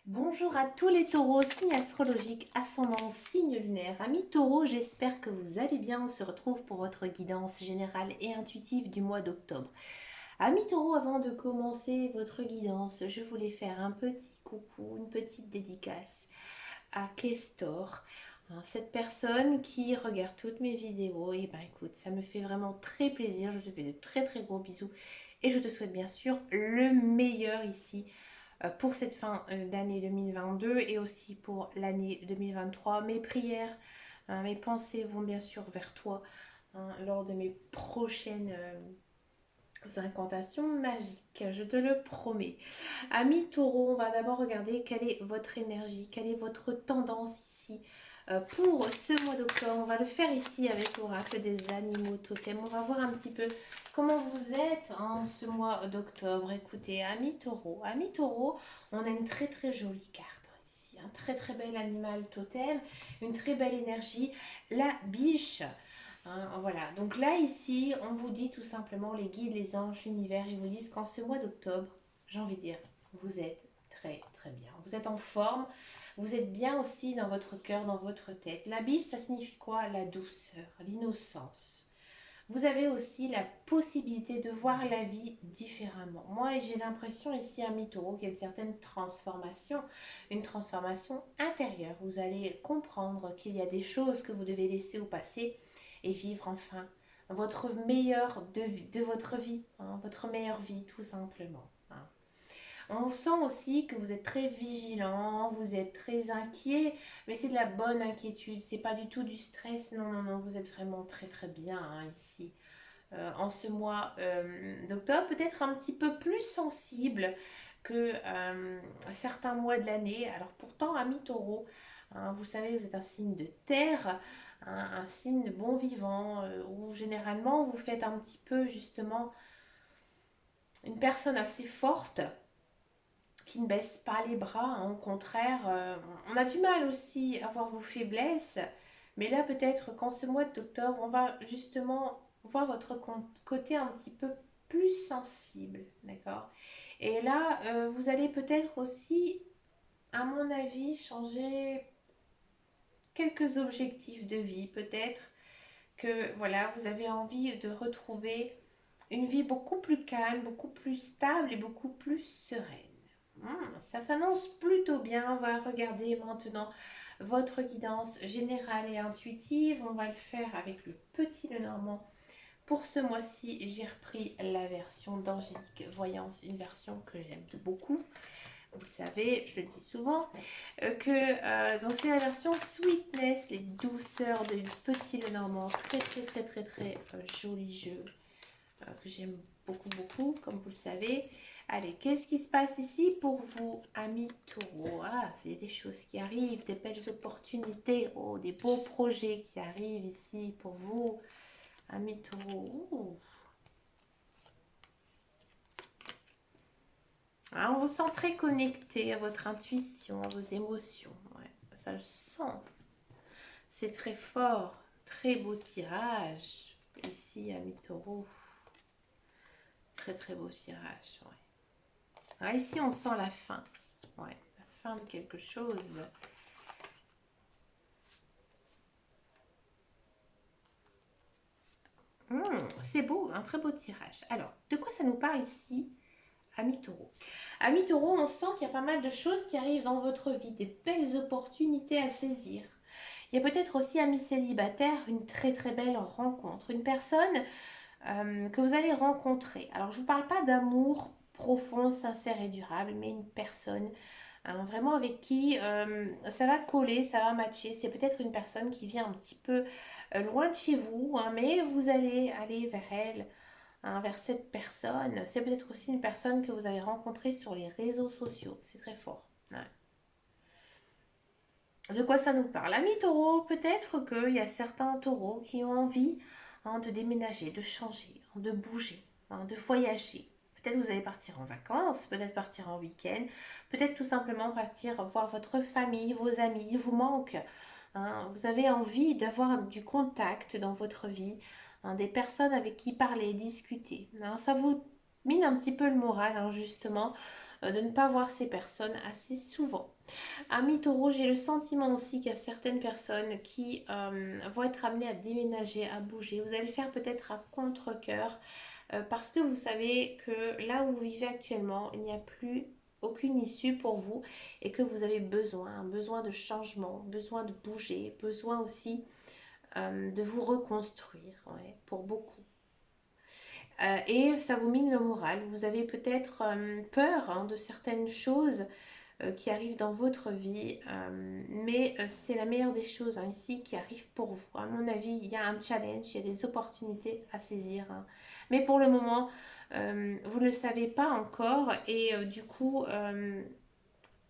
Bonjour à tous les taureaux, signe astrologique, ascendant, signe lunaire. Amis taureaux, j'espère que vous allez bien. On se retrouve pour votre guidance générale et intuitive du mois d'octobre. Amis taureaux, avant de commencer votre guidance, je voulais faire un petit coucou, une petite dédicace à Kestor, cette personne qui regarde toutes mes vidéos. Et ben écoute, ça me fait vraiment très plaisir. Je te fais de très très gros bisous et je te souhaite bien sûr le meilleur ici pour cette fin d'année 2022 et aussi pour l'année 2023. Mes prières, mes pensées vont bien sûr vers toi lors de mes prochaines incantations magiques, je te le promets. Amis taureau, on va d'abord regarder quelle est votre énergie, quelle est votre tendance ici. Pour ce mois d'octobre, on va le faire ici avec l'oracle des animaux totems. On va voir un petit peu comment vous êtes en ce mois d'octobre. Écoutez, amis taureau, on a une très très jolie carte ici. Un très très bel animal totem, une très belle énergie. La biche. Voilà, donc là ici, on vous dit tout simplement, les guides, les anges, l'univers, ils vous disent qu'en ce mois d'octobre, j'ai envie de dire, vous êtes très très bien. Vous êtes en forme, vous êtes bien aussi dans votre cœur, dans votre tête. La biche, ça signifie quoi? La douceur, l'innocence. Vous avez aussi la possibilité de voir la vie différemment. Moi, j'ai l'impression ici à mi-taureau qu'il y a une certaine transformation, une transformation intérieure. Vous allez comprendre qu'il y a des choses que vous devez laisser au passé et vivre enfin votre meilleur de votre vie, votre meilleure vie tout simplement. On sent aussi que vous êtes très vigilant, vous êtes très inquiet, mais c'est de la bonne inquiétude, c'est pas du tout du stress, non, non, non, vous êtes vraiment très très bien ici. En ce mois d'octobre, peut-être un petit peu plus sensible que certains mois de l'année. Alors pourtant, ami taureau, vous savez, vous êtes un signe de terre, un signe de bon vivant, où généralement vous faites un petit peu justement une personne assez forte qui ne baisse pas les bras, au contraire, on a du mal aussi à voir vos faiblesses, mais là peut-être qu'en ce mois d'octobre, on va justement voir votre côté un petit peu plus sensible, d'accord? Et là, vous allez peut-être aussi, à mon avis, changer quelques objectifs de vie, peut-être que voilà, vous avez envie de retrouver une vie beaucoup plus calme, beaucoup plus stable et beaucoup plus sereine. Ça s'annonce plutôt bien. On va regarder maintenant votre guidance générale et intuitive. On va le faire avec le petit Lenormand. Pour ce mois-ci, j'ai repris la version d'Angélique Voyance, une version que j'aime beaucoup. Vous le savez, je le dis souvent, donc c'est la version Sweetness, les douceurs de Petit Lenormand. Très très très très très joli jeu que j'aime beaucoup, beaucoup, comme vous le savez. Allez, qu'est-ce qui se passe ici pour vous, amis taureaux? Ah, c'est des choses qui arrivent, des belles opportunités, oh, des beaux projets qui arrivent ici pour vous, amis taureaux. Ouh. Ah, on vous sent très connecté à votre intuition, à vos émotions. Ouais, ça le sent. C'est très fort. Très beau tirage. Ici, amis taureaux. Très très beau tirage. Ouais. Ah, ici, on sent la fin. Ouais, la fin de quelque chose. C'est beau, un très beau tirage. Alors, de quoi ça nous parle ici, Ami Taureau? Ami Taureau, on sent qu'il y a pas mal de choses qui arrivent dans votre vie, des belles opportunités à saisir. Il y a peut-être aussi, Ami célibataire, une très très belle rencontre. Une personne que vous allez rencontrer. Alors, je ne vous parle pas d'amour profond, sincère et durable, mais une personne vraiment avec qui ça va coller, ça va matcher. C'est peut-être une personne qui vient un petit peu loin de chez vous, mais vous allez aller vers elle, vers cette personne. C'est peut-être aussi une personne que vous avez rencontrée sur les réseaux sociaux. C'est très fort. Ouais. De quoi ça nous parle? Amis taureaux, peut-être qu'il y a certains taureaux qui ont envie de déménager, de changer, de bouger, de voyager. Peut-être vous allez partir en vacances, peut-être partir en week-end, peut-être tout simplement partir voir votre famille, vos amis, il vous manque. Vous avez envie d'avoir du contact dans votre vie, des personnes avec qui parler, discuter. Ça vous mine un petit peu le moral, justement. de ne pas voir ces personnes assez souvent. Ami Taureau, j'ai le sentiment aussi qu'il y a certaines personnes qui vont être amenées à déménager, à bouger. Vous allez le faire peut-être à contre-cœur parce que vous savez que là où vous vivez actuellement, il n'y a plus aucune issue pour vous et que vous avez besoin de changement, besoin de bouger, besoin aussi de vous reconstruire, ouais, pour beaucoup. Et ça vous mine le moral. Vous avez peut-être peur hein, de certaines choses qui arrivent dans votre vie, mais c'est la meilleure des choses hein, ici qui arrive pour vous. À mon avis, il y a un challenge, il y a des opportunités à saisir. Hein. Mais pour le moment, vous ne le savez pas encore et du coup,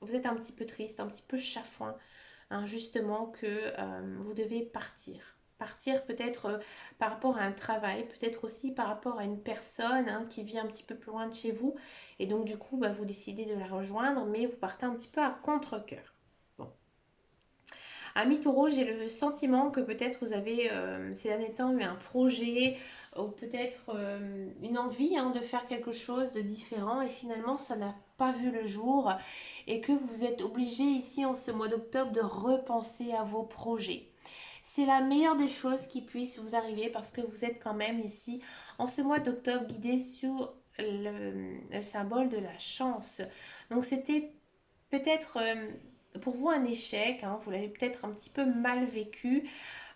vous êtes un petit peu triste, un petit peu chafouin hein, justement que vous devez partir. Partir peut-être par rapport à un travail, peut-être aussi par rapport à une personne hein, qui vit un petit peu plus loin de chez vous. Et donc du coup, bah, vous décidez de la rejoindre, mais vous partez un petit peu à contre-cœur. Bon. Ami Taureau, j'ai le sentiment que peut-être vous avez ces derniers temps eu un projet ou peut-être une envie hein, de faire quelque chose de différent et finalement ça n'a pas vu le jour et que vous êtes obligé ici en ce mois d'octobre de repenser à vos projets. C'est la meilleure des choses qui puisse vous arriver parce que vous êtes quand même ici en ce mois d'octobre guidé sur le symbole de la chance. Donc c'était peut-être pour vous un échec, hein, vous l'avez peut-être un petit peu mal vécu,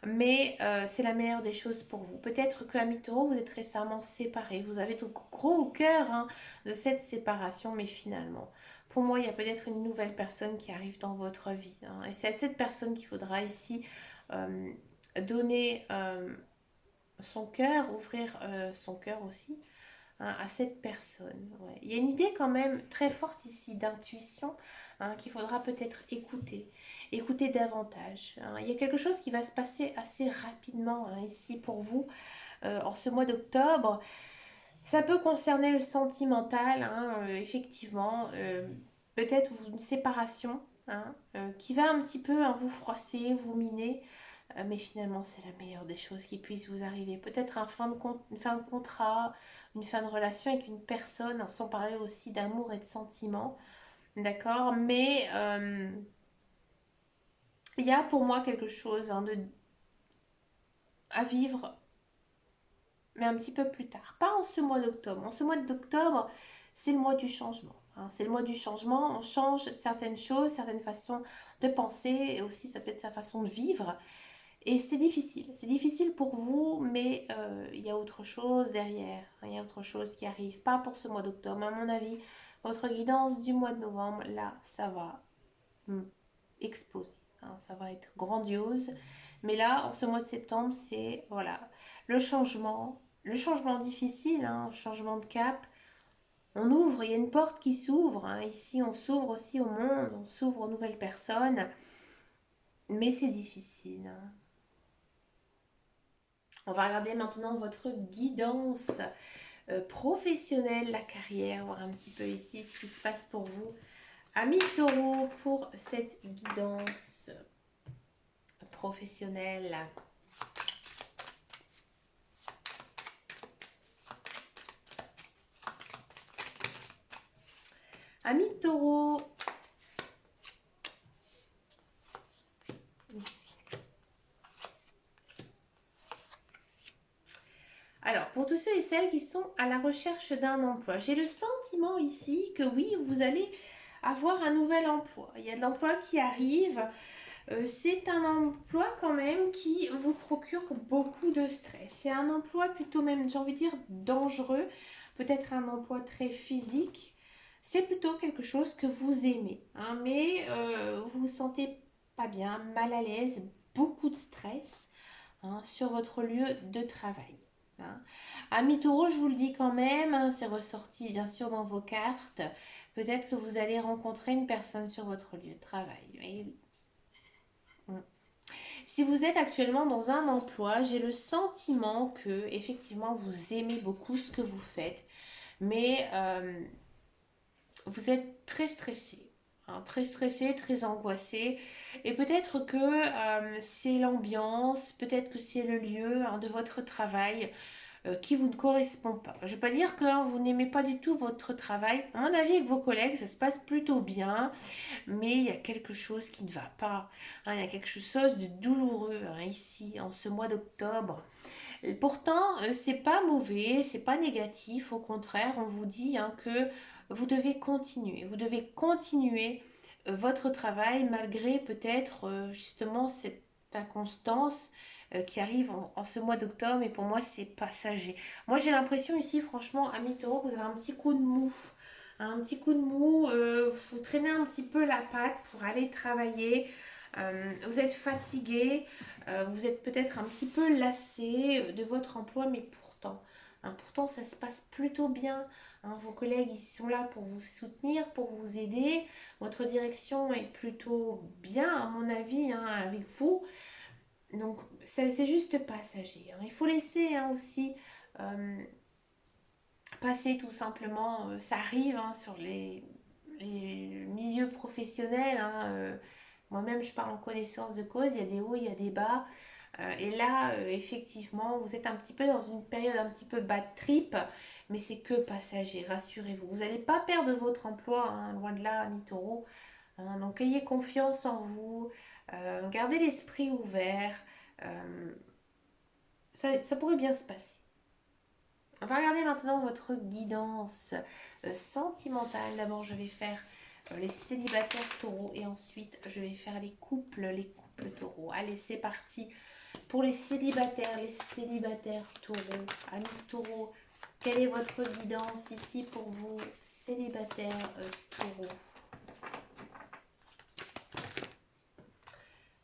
mais c'est la meilleure des choses pour vous. Peut-être que Ami Taureau, vous êtes récemment séparés, vous avez tout gros au cœur hein, de cette séparation, mais finalement, pour moi, il y a peut-être une nouvelle personne qui arrive dans votre vie. Hein, et c'est à cette personne qu'il faudra ici euh, donner son cœur, ouvrir son cœur aussi hein, à cette personne. Ouais. Il y a une idée quand même très forte ici d'intuition hein, qu'il faudra peut-être écouter, écouter davantage. Hein. Il y a quelque chose qui va se passer assez rapidement hein, ici pour vous en ce mois d'octobre. Ça peut concerner le sentimental, hein, effectivement, peut-être une séparation hein, qui va un petit peu hein, vous froisser, vous miner. Mais finalement, c'est la meilleure des choses qui puisse vous arriver. Peut-être une fin de contrat, une fin de relation avec une personne, hein, sans parler aussi d'amour et de sentiments. D'accord. Mais il y a pour moi quelque chose hein, à vivre, mais un petit peu plus tard. Pas en ce mois d'octobre. En ce mois d'octobre, c'est le mois du changement. Hein. C'est le mois du changement. On change certaines choses, certaines façons de penser, et aussi ça peut être sa façon de vivre. Et c'est difficile. C'est difficile pour vous, mais il y a autre chose derrière. Il y a autre chose qui arrive. Pas pour ce mois d'octobre. À mon avis, votre guidance du mois de novembre, là, ça va exploser. Hein. Ça va être grandiose. Mais là, en ce mois de septembre, c'est voilà le changement difficile, hein, changement de cap. On ouvre, il y a une porte qui s'ouvre. Hein. Ici, on s'ouvre aussi au monde, on s'ouvre aux nouvelles personnes. Mais c'est difficile. Hein. On va regarder maintenant votre guidance professionnelle, la carrière, voir un petit peu ici ce qui se passe pour vous. Amis Taureau, pour cette guidance professionnelle. Amis Taureau. Alors, pour tous ceux et celles qui sont à la recherche d'un emploi, j'ai le sentiment ici que oui, vous allez avoir un nouvel emploi. Il y a de l'emploi qui arrive. C'est un emploi quand même qui vous procure beaucoup de stress. C'est un emploi plutôt même, j'ai envie de dire, dangereux. Peut-être un emploi très physique. C'est plutôt quelque chose que vous aimez. Hein, mais vous vous sentez pas bien, mal à l'aise, beaucoup de stress hein, sur votre lieu de travail. Hein. Ami Taureau, je vous le dis quand même, hein, c'est ressorti bien sûr dans vos cartes. Peut-être que vous allez rencontrer une personne sur votre lieu de travail. Et si vous êtes actuellement dans un emploi, j'ai le sentiment que effectivement vous aimez beaucoup ce que vous faites, mais vous êtes très stressé, hein, très stressé, très angoissé, et peut-être que c'est l'ambiance, peut-être que c'est le lieu hein, de votre travail qui vous ne correspond pas. Je ne vais pas dire que vous n'aimez pas du tout votre travail. À mon avis, avec vos collègues, ça se passe plutôt bien, mais il y a quelque chose qui ne va pas. Il y a quelque chose de douloureux ici, en ce mois d'octobre. Pourtant, c'est pas mauvais, c'est pas négatif. Au contraire, on vous dit que vous devez continuer. Vous devez continuer votre travail malgré peut-être justement cette inconstance qui arrive en ce mois d'octobre. Et pour moi, c'est passager. Moi, j'ai l'impression ici, franchement, à mi-taureau, que vous avez un petit coup de mou. Un petit coup de mou, vous traînez un petit peu la patte pour aller travailler. Vous êtes fatigué, vous êtes peut-être un petit peu lassé de votre emploi, mais pourtant ça se passe plutôt bien. Vos collègues ils sont là pour vous soutenir, pour vous aider. Votre direction est plutôt bien, à mon avis, avec vous. Donc c'est juste passager. Il faut laisser aussi euh, passer tout simplement. Ça arrive sur les milieux professionnels. Moi-même, je parle en connaissance de cause. Il y a des hauts, il y a des bas. Et là, effectivement, vous êtes un petit peu dans une période un petit peu bad trip, mais c'est que passager, rassurez-vous. Vous n'allez pas perdre votre emploi, loin de là, mi-taureau. Donc, ayez confiance en vous, gardez l'esprit ouvert. euh, ça pourrait bien se passer. On va regarder maintenant votre guidance sentimentale. D'abord, je vais faire les célibataires taureaux et ensuite, je vais faire les couples taureaux. Allez, c'est parti. Pour les célibataires taureaux, amis taureaux, quelle est votre guidance ici pour vous, célibataires taureaux?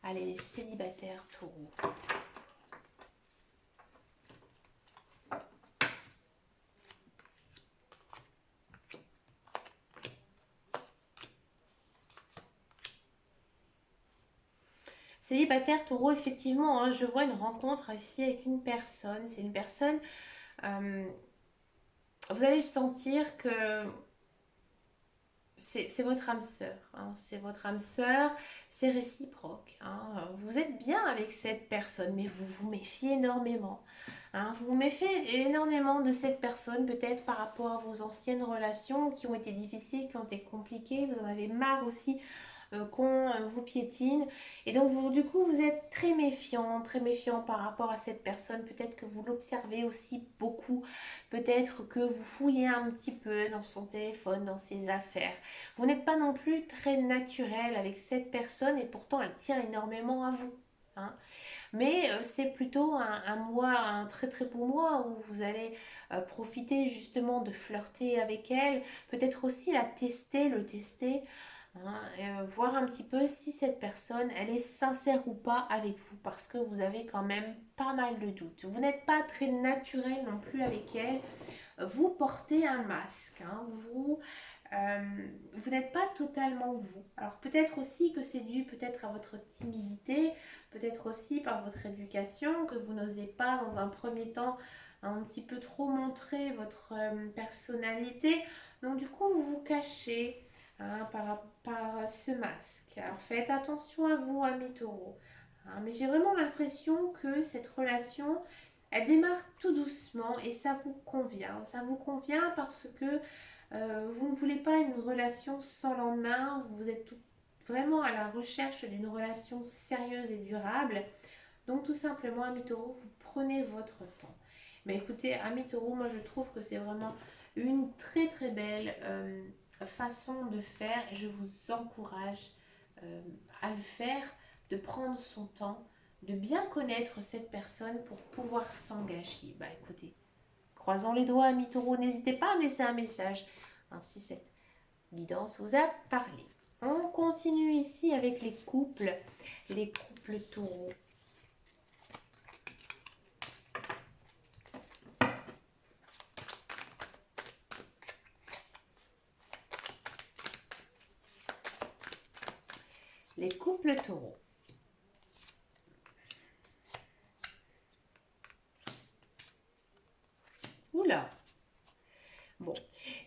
Allez, les célibataires taureaux. Célibataire taureau, effectivement, je vois une rencontre ici avec une personne. C'est une personne, euh, vous allez le sentir que c'est votre âme sœur. C'est votre âme sœur, c'est réciproque. Vous êtes bien avec cette personne, mais vous vous méfiez énormément. Vous vous méfiez énormément de cette personne, peut-être par rapport à vos anciennes relations qui ont été difficiles, qui ont été compliquées. Vous en avez marre aussi qu'on vous piétine. Et donc, du coup, vous êtes très méfiant par rapport à cette personne. Peut-être que vous l'observez aussi beaucoup. Peut-être que vous fouillez un petit peu dans son téléphone, dans ses affaires. Vous n'êtes pas non plus très naturel avec cette personne et pourtant, elle tient énormément à vous. Hein. Mais c'est plutôt un mois, un très très beau mois où vous allez profiter justement de flirter avec elle, peut-être aussi la tester, le tester, voir un petit peu si cette personne, elle est sincère ou pas avec vous, parce que vous avez quand même pas mal de doutes. Vous n'êtes pas très naturel non plus avec elle, vous portez un masque, euh, vous n'êtes pas totalement vous. Alors peut-être aussi que c'est dû peut-être à votre timidité, peut-être aussi par votre éducation, que vous n'osez pas dans un premier temps un petit peu trop montrer votre personnalité. Donc du coup vous vous cachez par ce masque. Alors faites attention à vous, amis taureaux. Mais j'ai vraiment l'impression que cette relation, elle démarre tout doucement et ça vous convient. Ça vous convient parce que vous ne voulez pas une relation sans lendemain. Vous êtes vraiment à la recherche d'une relation sérieuse et durable. Donc tout simplement, amis taureaux, vous prenez votre temps. Mais écoutez, amis taureaux, moi je trouve que c'est vraiment une très très belle façon de faire et je vous encourage à le faire, de prendre son temps, de bien connaître cette personne pour pouvoir s'engager. Bah écoutez, croisons les doigts, amis taureaux, n'hésitez pas à me laisser un message si cette guidance vous a parlé. On continue ici avec les couples taureaux. Les couples taureaux. Oula. Bon,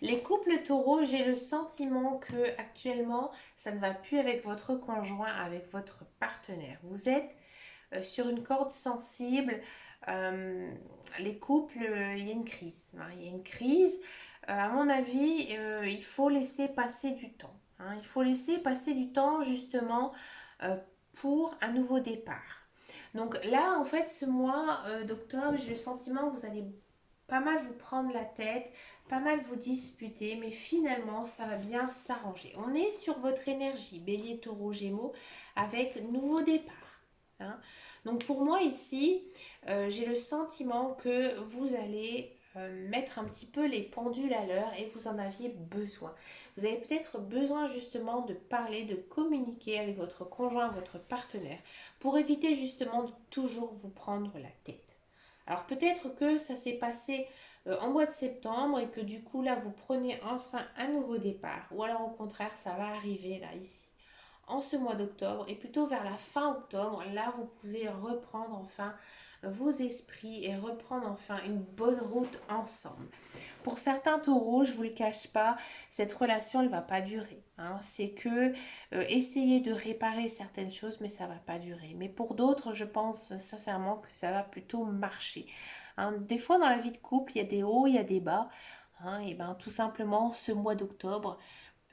les couples taureaux, j'ai le sentiment que actuellement, ça ne va plus avec votre conjoint, avec votre partenaire. Vous êtes sur une corde sensible. les couples, il y a une crise. Hein, il y a une crise. À mon avis, il faut laisser passer du temps. Hein, il faut laisser passer du temps justement euh, pour un nouveau départ. Donc là, en fait, ce mois d'octobre, j'ai le sentiment que vous allez pas mal vous prendre la tête, pas mal vous disputer, mais finalement, ça va bien s'arranger. On est sur votre énergie, Bélier, Taureau, Gémeaux, avec nouveau départ. Hein. Donc pour moi ici, j'ai le sentiment que vous allez mettre un petit peu les pendules à l'heure et vous en aviez besoin. Vous avez peut-être besoin justement de parler, de communiquer avec votre conjoint, votre partenaire, pour éviter justement de toujours vous prendre la tête. Alors peut-être que ça s'est passé en mois de septembre et que du coup là vous prenez enfin un nouveau départ. Ou alors au contraire ça va arriver là ici en ce mois d'octobre et plutôt vers la fin octobre, là vous pouvez reprendre enfin vos esprits et reprendre enfin une bonne route ensemble. Pour certains taureaux, je ne vous le cache pas, cette relation elle ne va pas durer. Hein. C'est que essayer de réparer certaines choses, mais ça ne va pas durer. Mais pour d'autres, je pense sincèrement que ça va plutôt marcher. Hein. Des fois dans la vie de couple, il y a des hauts, il y a des bas. Hein. Et ben tout simplement, ce mois d'octobre,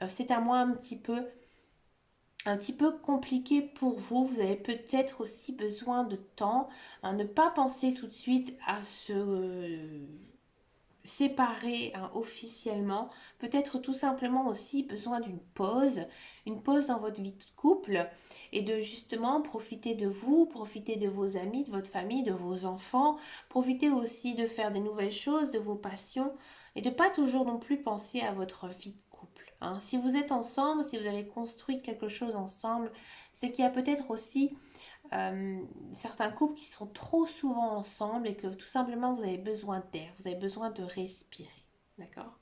c'est un mois un petit peu compliqué pour vous. Vous avez peut-être aussi besoin de temps. Hein, ne pas penser tout de suite à se séparer hein, officiellement. Peut-être tout simplement aussi besoin d'une pause. Une pause dans votre vie de couple. Et de justement profiter de vous, profiter de vos amis, de votre famille, de vos enfants. Profiter aussi de faire des nouvelles choses, de vos passions. Et de pas toujours non plus penser à votre vie de couple. Hein. Si vous êtes ensemble, si vous avez construit quelque chose ensemble, c'est qu'il y a peut-être aussi certains couples qui sont trop souvent ensemble et que tout simplement vous avez besoin d'air, vous avez besoin de respirer. D'accord?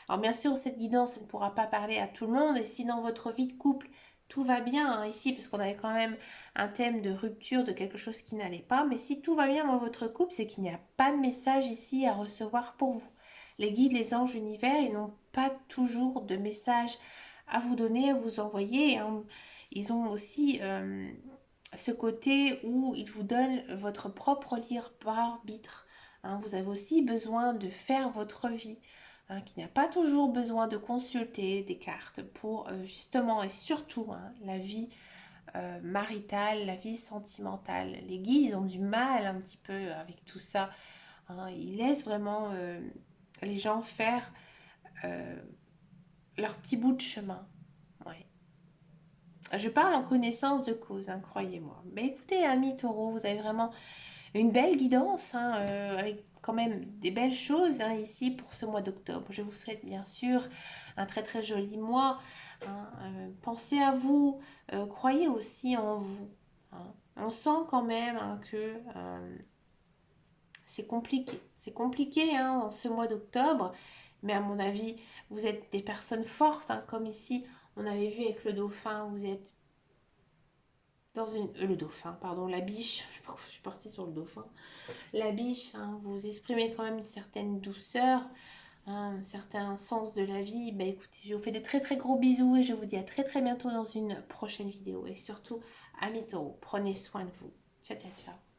Alors bien sûr, cette guidance elle ne pourra pas parler à tout le monde et si dans votre vie de couple tout va bien hein, ici, parce qu'on avait quand même un thème de rupture, de quelque chose qui n'allait pas, mais si tout va bien dans votre couple, c'est qu'il n'y a pas de message ici à recevoir pour vous. Les guides, les anges, l'univers, ils n'ont pas toujours de message à vous donner, à vous envoyer. Hein. Ils ont aussi ce côté où ils vous donnent votre propre libre arbitre. Hein. Vous avez aussi besoin de faire votre vie. Hein, qui n'a pas toujours besoin de consulter des cartes pour justement et surtout hein, la vie maritale, la vie sentimentale. Les guides, ils ont du mal un petit peu avec tout ça. Hein. Ils laissent vraiment les gens faire euh, leur petit bout de chemin. Ouais. Je parle en connaissance de cause, hein, croyez-moi. Mais écoutez, amis taureaux, vous avez vraiment une belle guidance, hein, avec quand même des belles choses hein, ici pour ce mois d'octobre. Je vous souhaite bien sûr un très très joli mois. Hein, pensez à vous, croyez aussi en vous. Hein. On sent quand même hein, que c'est compliqué. C'est compliqué hein, en ce mois d'octobre, mais à mon avis, vous êtes des personnes fortes, hein, comme ici on avait vu avec le dauphin, vous êtes dans une... le dauphin, pardon, la biche, je suis partie sur le dauphin. La biche, hein, vous exprimez quand même une certaine douceur, hein, un certain sens de la vie. Bah écoutez, je vous fais de très très gros bisous et je vous dis à très très bientôt dans une prochaine vidéo. Et surtout, amis taureaux, prenez soin de vous. Ciao ciao ciao.